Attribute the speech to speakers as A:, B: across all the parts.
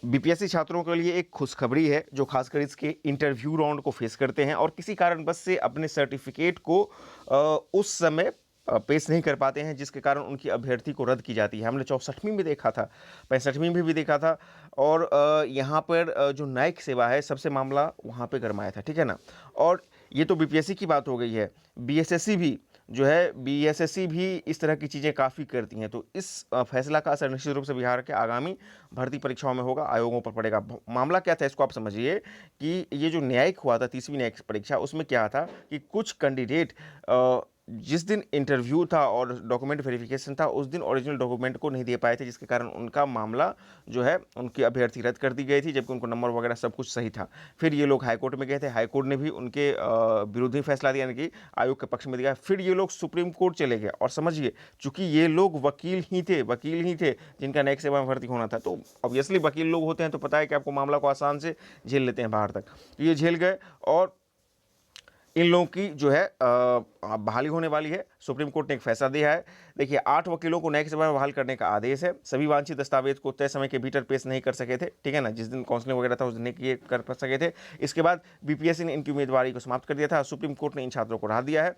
A: BPSC छात्रों के लिए एक खुशखबरी है जो खासकर इसके इंटरव्यू राउंड को फेस करते हैं और किसी कारणवश से अपने सर्टिफिकेट को उस समय पेश नहीं कर पाते हैं, जिसके कारण उनकी अभ्यर्थी को रद्द की जाती है। हमने 64वीं में देखा था, 65वीं में भी देखा था। और यहाँ पर जो न्यायिक सेवा है, सबसे मामला वहाँ पे गरमाया था, ठीक है ना। और ये तो बीपीएससी की बात हो गई है। बीएसएससी भी जो है, बीएसएससी भी इस तरह की चीज़ें काफ़ी करती हैं। तो इस फैसला का असर निश्चित रूप से बिहार के आगामी भर्ती परीक्षाओं में होगा, आयोगों पर पड़ेगा। मामला क्या था, इसको आप समझिए कि ये जो न्यायिक हुआ था, 30वीं न्यायिक परीक्षा, उसमें क्या था कि कुछ कैंडिडेट जिस दिन इंटरव्यू था और डॉक्यूमेंट वेरिफिकेशन था, उस दिन ओरिजिनल डॉक्यूमेंट को नहीं दे पाए थे, जिसके कारण उनका मामला जो है, उनकी अभ्यर्थी रद्द कर दी गई थी, जबकि उनको नंबर वगैरह सब कुछ सही था। फिर ये लोग हाईकोर्ट में गए थे, हाईकोर्ट ने भी उनके विरुद्ध ही फैसला दिया, यानी कि आयोग के पक्ष में दिया। फिर ये लोग सुप्रीम कोर्ट चले गए और समझिए, चूंकि ये लोग वकील ही थे जिनका न्यायिक सेवा में भर्ती होना था, तो ऑब्वियसली वकील लोग होते हैं तो पता है कि आपको मामला को आसान से झेल लेते हैं बाहर तक। तो ये झेल गए और इन लोगों की जो है बहाली होने वाली है। सुप्रीम कोर्ट ने एक फैसला दिया है। देखिए, 8 वकीलों को न्यायिक सेवा में बहाल करने का आदेश है। सभी वांछित दस्तावेज को तय समय के भीतर पेश नहीं कर सके थे, ठीक है ना, जिस दिन काउंसलिंग वगैरह था उस दिन नहीं कर सके थे। इसके बाद बीपीएससी ने इनकी उम्मीदवारी को समाप्त कर दिया था। सुप्रीम कोर्ट ने इन छात्रों को राहत दिया है।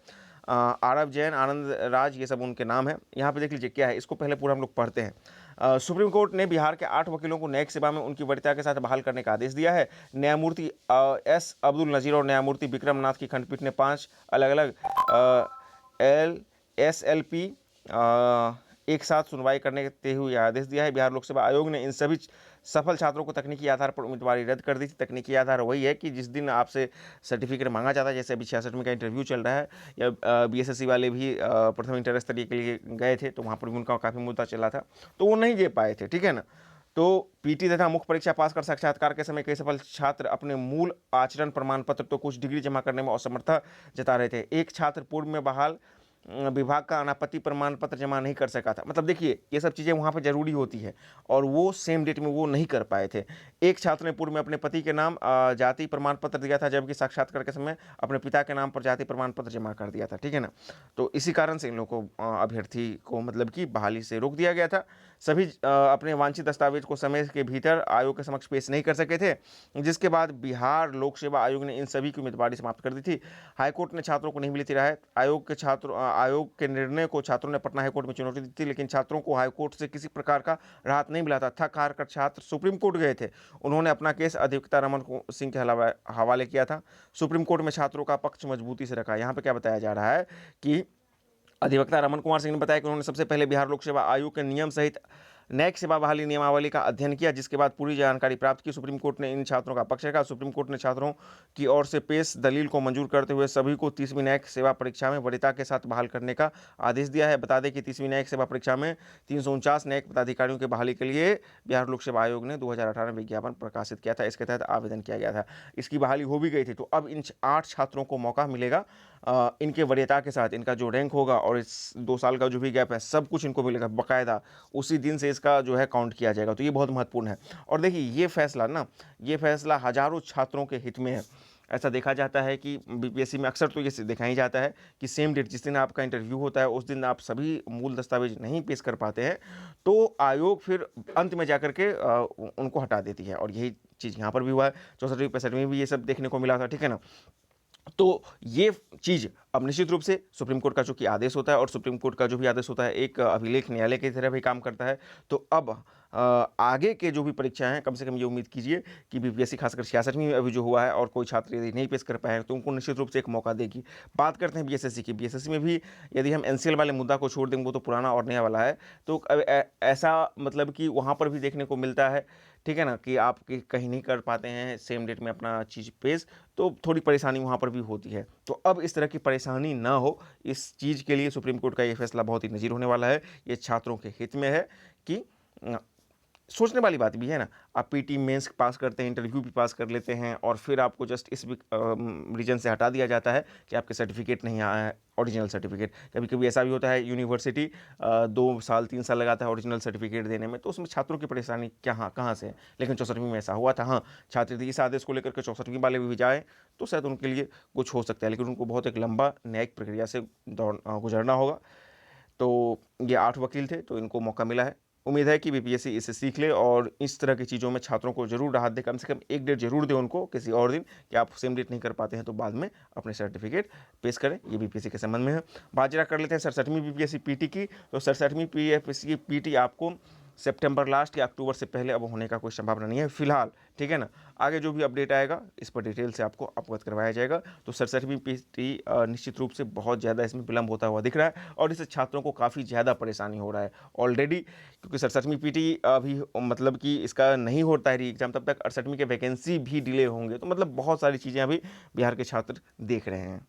A: आरव जैन, आनंद राज, ये सब उनके नाम है। यहाँ पे देख लीजिए क्या है, इसको पहले पूरा हम लोग पढ़ते हैं। सुप्रीम कोर्ट ने बिहार के 8 वकीलों को न्यायिक सेवा में उनकी वरीयता के साथ बहाल करने का आदेश दिया है। न्यायमूर्ति एस अब्दुल नजीर और न्यायमूर्ति विक्रम नाथ की खंडपीठ ने 5 अलग अलग एसएलपी एक साथ सुनवाई करने देते हुए आदेश दिया है। बिहार लोक सेवा आयोग ने इन सभी सफल छात्रों को तकनीकी आधार पर उम्मीदवारी रद्द कर दी थी। तकनीकी आधार वही है कि जिस दिन आपसे सर्टिफिकेट मांगा जाता है, जैसे अभी 66 का इंटरव्यू चल रहा है, या बीएसएससी वाले भी प्रथम इंटर स्तरीय के लिए गए थे, तो वहाँ पर भी उनका काफ़ी मुद्दा चला था, तो वो नहीं दे पाए थे, ठीक है ना। तो पीटी तथा मुख्य परीक्षा पास कर साक्षात्कार के समय कई सफल छात्र अपने मूल आचरण प्रमाण पत्र तो कुछ डिग्री जमा करने में असमर्थता जता रहे थे। एक छात्र पूर्व में बहाल विभाग का अनापत्ति प्रमाण पत्र जमा नहीं कर सका था। मतलब देखिए, ये सब चीज़ें वहाँ पर जरूरी होती है और वो सेम डेट में वो नहीं कर पाए थे। एक छात्र ने पूर्व में अपने पति के नाम जाति प्रमाण पत्र दिया था, जबकि साक्षात्कार के समय अपने पिता के नाम पर जाति प्रमाण पत्र जमा कर दिया था, ठीक है ना। तो इसी कारण से इन लोगों को अभ्यर्थी को मतलब कि बहाली से रोक दिया गया था। सभी अपने वांछित दस्तावेज को समय के भीतर आयोग के समक्ष पेश नहीं कर सके थे, जिसके बाद बिहार लोक सेवा आयोग ने इन सभी की उम्मीदवारी समाप्त कर दी थी। हाईकोर्ट ने छात्रों को नहीं मिली थी राहत। आयोग के निर्णय को छात्रों ने पटना हाईकोर्ट में चुनौती दी थी, लेकिन छात्रों को हाईकोर्ट से किसी प्रकार का राहत नहीं मिला था। थक हार कर छात्र सुप्रीम कोर्ट गए थे। उन्होंने अपना केस अधिवक्ता रमन सिंह के हवाले किया था। सुप्रीम कोर्ट में छात्रों का पक्ष मजबूती से रखा। यहाँ पे क्या बताया जा रहा है कि अधिवक्ता रमन कुमार सिंह ने बताया कि उन्होंने सबसे पहले बिहार लोक सेवा आयोग के नियम सहित न्यायिक सेवा बहाली नियमावली का अध्ययन किया, जिसके बाद पूरी जानकारी प्राप्त की। सुप्रीम कोर्ट ने इन छात्रों का पक्ष रखा। सुप्रीम कोर्ट ने छात्रों की ओर से पेश दलील को मंजूर करते हुए सभी को 30वीं न्यायिक सेवा परीक्षा में वरीयता के साथ बहाल करने का आदेश दिया है। बता दें कि 30वीं न्यायिक सेवा परीक्षा में 349 न्यायिक पदाधिकारियों की बहाली के लिए बिहार लोक सेवा आयोग ने 2018 में विज्ञापन प्रकाशित किया था। इसके तहत आवेदन किया गया था। इसकी बहाली हो भी गई थी। तो अब इन 8 छात्रों को मौका मिलेगा इनके वरीयता के साथ। इनका जो रैंक होगा और इस 2 साल का जो भी गैप है, सब कुछ इनको मिलेगा बाकायदा। उसी दिन से इसका जो है काउंट किया जाएगा। तो ये बहुत महत्वपूर्ण है। और देखिए, ये फैसला हजारों छात्रों के हित में है। ऐसा देखा जाता है कि बीपीएससी में अक्सर तो ये देखा ही जाता है कि सेम डेट जिस दिन आपका इंटरव्यू होता है, उस दिन आप सभी मूल दस्तावेज नहीं पेश कर पाते हैं, तो आयोग फिर अंत में जाकर के उनको हटा देती है। और यही चीज़ यहाँ पर भी हुआ है। 64वीं 65वीं भी ये सब देखने को मिला था, ठीक है ना। तो ये चीज़ अब निश्चित रूप से सुप्रीम कोर्ट का चूंकि आदेश होता है, और सुप्रीम कोर्ट का जो भी आदेश होता है एक अभिलेख न्यायालय की तरह भी काम करता है। तो अब आगे के जो भी परीक्षाएं हैं, कम से कम ये उम्मीद कीजिए कि बीपीएससी खासकर 66वीं में अभी जो हुआ है, और कोई छात्र यदि नहीं पेश कर पाए हैं तो उनको निश्चित रूप से एक मौका देगी। बात करते हैं बीएसएससी की। बीएसएससी में भी यदि हम एनसीएल वाले मुद्दा को छोड़ देंगे, वो तो पुराना और नया वाला है, तो ऐसा मतलब कि वहाँ पर भी देखने को मिलता है, ठीक है ना, कि आप कहीं नहीं कर पाते हैं सेम डेट में अपना चीज़ पेश, तो थोड़ी परेशानी वहाँ पर भी होती है। तो अब इस तरह की परेशानी ना हो, इस चीज़ के लिए सुप्रीम कोर्ट का ये फैसला बहुत ही नज़ीर होने वाला है। ये छात्रों के हित में है कि सोचने वाली बात भी है ना। आप पीटी मेंस पास करते हैं, इंटरव्यू भी पास कर लेते हैं, और फिर आपको जस्ट इस रीजन से हटा दिया जाता है कि आपके सर्टिफिकेट नहीं आया है, ओरिजिनल सर्टिफिकेट। कभी कभी ऐसा भी होता है, यूनिवर्सिटी 2 साल 3 साल लगाता है ओरिजिनल सर्टिफिकेट देने में, तो उसमें छात्रों की परेशानी कहाँ से है। लेकिन 64वीं में ऐसा हुआ था। हाँ, छात्र यदि इस आदेश को लेकर के 64वीं वाले भी जाए तो शायद उनके लिए कुछ हो सकता है, लेकिन उनको बहुत एक लंबा न्यायिक प्रक्रिया से गुजरना होगा। तो ये 8 वकील थे, तो इनको मौका मिला है। उम्मीद है कि बीपीएससी इसे सीख ले और इस तरह की चीज़ों में छात्रों को ज़रूर राहत दे, कम से कम एक डेट ज़रूर दे उनको किसी और दिन कि आप सेम डेट नहीं कर पाते हैं तो बाद में अपने सर्टिफिकेट पेश करें। ये बीपीएससी के संबंध में है। बात जरा कर लेते हैं 67वीं बीपीएससी पीटी की। तो 67वीं बीपीएससी की पीटी आपको सितंबर लास्ट या अक्टूबर से पहले अब होने का कोई संभावना नहीं है फिलहाल, ठीक है ना। आगे जो भी अपडेट आएगा इस पर डिटेल से आपको अवगत करवाया जाएगा। तो 67वीं पीटी निश्चित रूप से बहुत ज़्यादा इसमें विलंब होता हुआ दिख रहा है और इससे छात्रों को काफ़ी ज़्यादा परेशानी हो रहा है ऑलरेडी, क्योंकि 67वीं पीटी अभी मतलब कि इसका नहीं होता है री एग्जाम, तब तक 68वीं के वैकेंसी भी डिले होंगे। तो मतलब बहुत सारी चीज़ें अभी बिहार के छात्र देख रहे हैं।